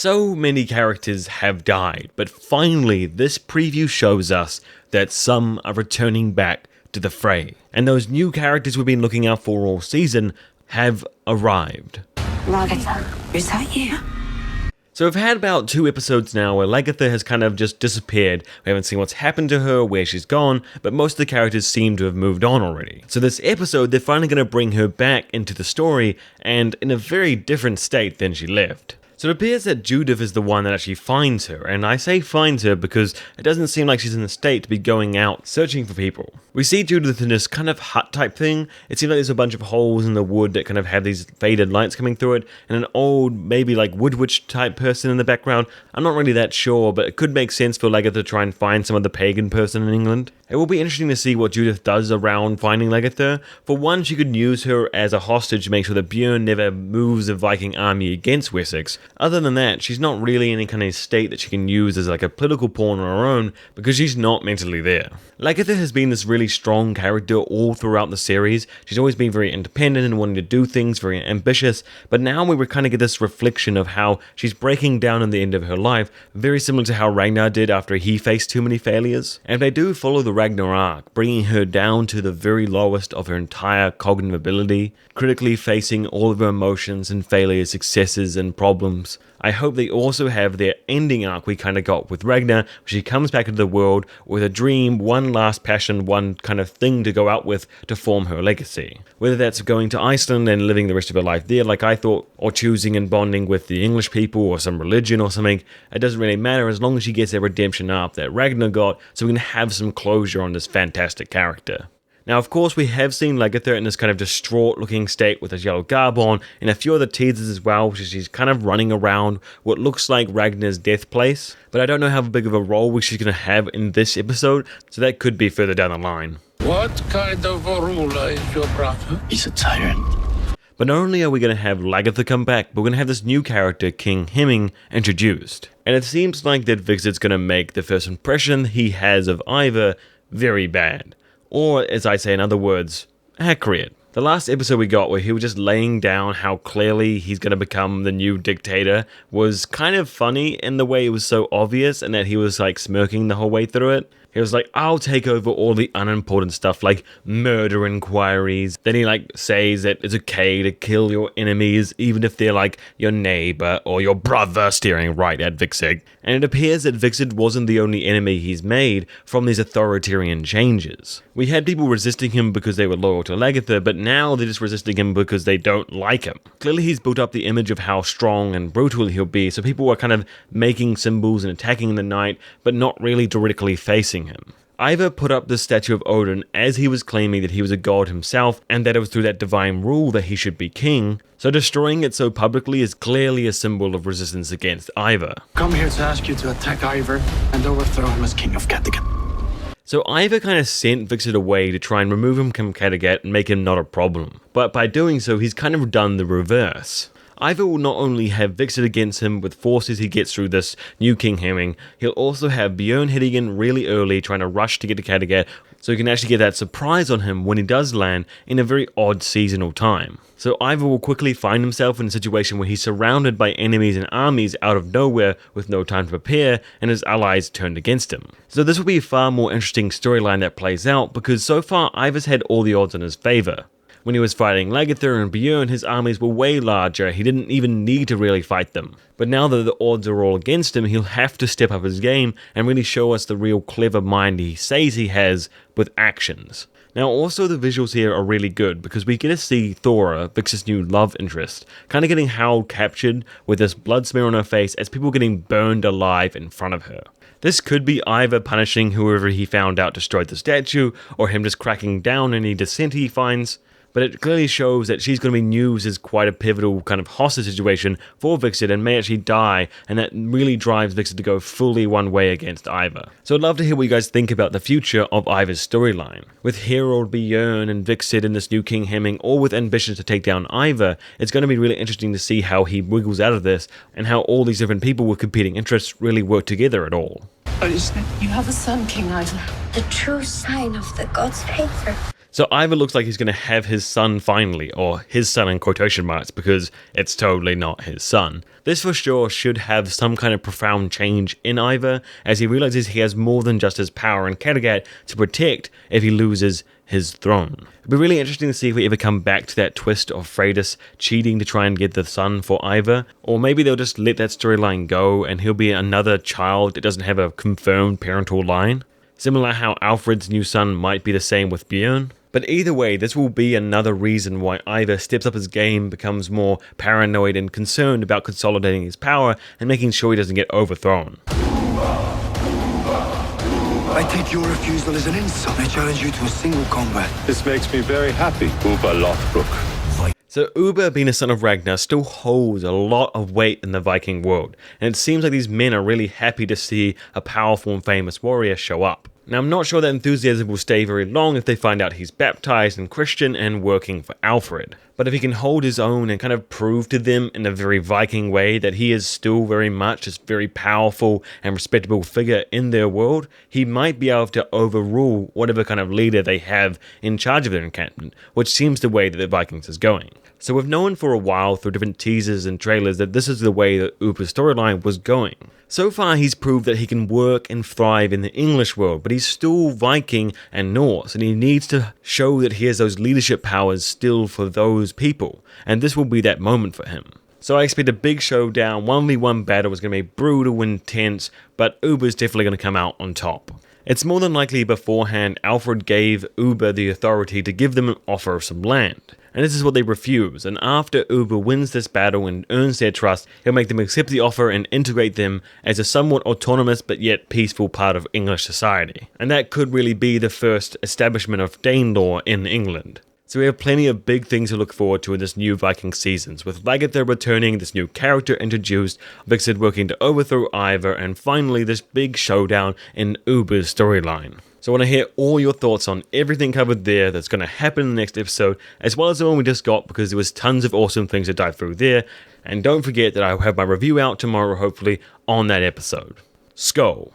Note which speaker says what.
Speaker 1: So many characters have died, but finally this preview shows us that some are returning back to the fray. And those new characters we've been looking out for all season have arrived.
Speaker 2: Lagertha, is that you?
Speaker 1: So we've had about 2 episodes now where Lagertha has kind of just disappeared. We haven't seen what's happened to her, where she's gone, but most of the characters seem to have moved on already. So this episode, they're finally going to bring her back into the story, and in a very different state than she left. So it appears that Judith is the one that actually finds her, and I say finds her because it doesn't seem like she's in the state to be going out searching for people. We see Judith in this kind of hut type thing. It seems like there's a bunch of holes in the wood that kind of have these faded lights coming through it, and an old, maybe like wood witch type person in the background. I'm not really that sure, but it could make sense for Lagertha to try and find some of the pagan person in England. It will be interesting to see what Judith does around finding Lagertha. For one, she could use her as a hostage to make sure that Björn never moves the Viking army against Hvitserk. Other than that, she's not really in any kind of state that she can use as like a political pawn on her own because she's not mentally there. Lagertha has been this really strong character all throughout the series. She's always been very independent and wanting to do things, very ambitious, but now we kind of get this reflection of how she's breaking down in the end of her life, very similar to how Ragnar did after he faced too many failures. And they do follow the Ragnar arc, bringing her down to the very lowest of her entire cognitive ability, critically facing all of her emotions and failures, successes and problems. I hope they also have their ending arc we kind of got with Ragnar, where she comes back into the world with a dream, one last passion, one kind of thing to go out with to form her legacy. Whether that's going to Iceland and living the rest of her life there like I thought, or choosing and bonding with the English people or some religion or something, it doesn't really matter as long as she gets that redemption arc that Ragnar got, so we can have some closure on this fantastic character. Now, of course, we have seen Lagertha in this kind of distraught-looking state with his yellow garb on, and a few other teasers as well, which is she's kind of running around what looks like Ragnar's death place. But I don't know how big of a role she's going to have in this episode, so that could be further down the line.
Speaker 3: What kind of a ruler is your brother?
Speaker 2: He's a tyrant.
Speaker 1: But not only are we going to have Lagertha come back, but we're going to have this new character, King Hemming, introduced. And it seems like that Vikserk's going to make the first impression he has of Ivar very bad. Or, as I say in other words, accurate. The last episode we got where he was just laying down how clearly he's going to become the new dictator was kind of funny in the way it was so obvious and that he was like smirking the whole way through it. He was like, I'll take over all the unimportant stuff like murder inquiries. Then he like says that it's okay to kill your enemies even if they're like your neighbor or your brother, staring right at Vikserk. And it appears that Vikserk wasn't the only enemy he's made from these authoritarian changes. We had people resisting him because they were loyal to Lagertha, but now they're just resisting him because they don't like him. Clearly he's built up the image of how strong and brutal he'll be, so people are kind of making symbols and attacking in the night, but not really directly facing him. Ivar put up the statue of Odin as he was claiming that he was a god himself and that it was through that divine rule that he should be king, so destroying it so publicly is clearly a symbol of resistance against Ivar.
Speaker 2: Come here to ask you to attack Ivar and overthrow him as king of Kattegat.
Speaker 1: So Ivar kind of sent Vikserk away to try and remove him from Kattegat and make him not a problem, but by doing so he's kind of done the reverse. Ivar will not only have Vikserk against him with forces he gets through this new King Hemming, he'll also have Björn hitting in really early, trying to rush to get to Kattegat, so he can actually get that surprise on him when he does land in a very odd seasonal time. So Ivar will quickly find himself in a situation where he's surrounded by enemies and armies out of nowhere with no time to prepare, and his allies turned against him. So this will be a far more interesting storyline that plays out, because so far Ivar's had all the odds in his favour. When he was fighting Lagertha and Björn, his armies were way larger, he didn't even need to really fight them. But now that the odds are all against him, he'll have to step up his game and really show us the real clever mind he says he has with actions. Now also the visuals here are really good because we get to see Thora, Vikserk's new love interest, kind of getting howled captured with this blood smear on her face as people getting burned alive in front of her. This could be Ivar punishing whoever he found out destroyed the statue, or him just cracking down any dissent he finds. But it clearly shows that she's going to be used as quite a pivotal kind of hostage situation for Vikserk and may actually die, and that really drives Vikserk to go fully one way against Ivar. So I'd love to hear what you guys think about the future of Ivar's storyline. With Harold, Björn and Vikserk and this new King Hemming all with ambitions to take down Ivar, it's going to be really interesting to see how he wiggles out of this and how all these different people with competing interests really work together at all.
Speaker 2: You
Speaker 4: have a son, King Ivar.
Speaker 5: The true sign of the god's favor.
Speaker 1: So Ivar looks like he's going to have his son finally, or his son in quotation marks, because it's totally not his son. This for sure should have some kind of profound change in Ivar, as he realizes he has more than just his power in Kattegat to protect if he loses his throne. It'd be really interesting to see if we ever come back to that twist of Freydis cheating to try and get the son for Ivar, or maybe they'll just let that storyline go and he'll be another child that doesn't have a confirmed parental line. Similar how Alfred's new son might be the same with Björn. But either way, this will be another reason why Ivar steps up his game, becomes more paranoid and concerned about consolidating his power and making sure he doesn't get overthrown.
Speaker 4: I take your refusal as an insult. I challenge you to a single combat.
Speaker 5: This makes me very happy, Ragnar Lothbrok.
Speaker 1: So Ubbe, being a son of Ragnar, still holds a lot of weight in the Viking world, and it seems like these men are really happy to see a powerful and famous warrior show up. Now, I'm not sure that enthusiasm will stay very long if they find out he's baptized and Christian and working for Alfred. But if he can hold his own and kind of prove to them in a very Viking way that he is still very much a very powerful and respectable figure in their world, he might be able to overrule whatever kind of leader they have in charge of their encampment, which seems the way that the Vikings is going. So we've known for a while through different teasers and trailers that this is the way that Ubbe's storyline was going. So far he's proved that he can work and thrive in the English world, but he's still Viking and Norse, and he needs to show that he has those leadership powers still for those people, and this will be that moment for him. So I expect a big showdown, 1v1 battle is going to be brutal, intense, but Ubbe's definitely going to come out on top. It's more than likely beforehand Alfred gave Ubbe the authority to give them an offer of some land. And this is what they refuse, and after Ubbe wins this battle and earns their trust, he'll make them accept the offer and integrate them as a somewhat autonomous but yet peaceful part of English society. And that could really be the first establishment of Danelaw in England. So we have plenty of big things to look forward to in this new Viking seasons, with Lagertha returning, this new character introduced, Vikserk working to overthrow Ivar, and finally this big showdown in Ubbe's storyline. So I want to hear all your thoughts on everything covered there that's going to happen in the next episode, as well as the one we just got, because there was tons of awesome things to dive through there. And don't forget that I'll have my review out tomorrow, hopefully, on that episode. Skål!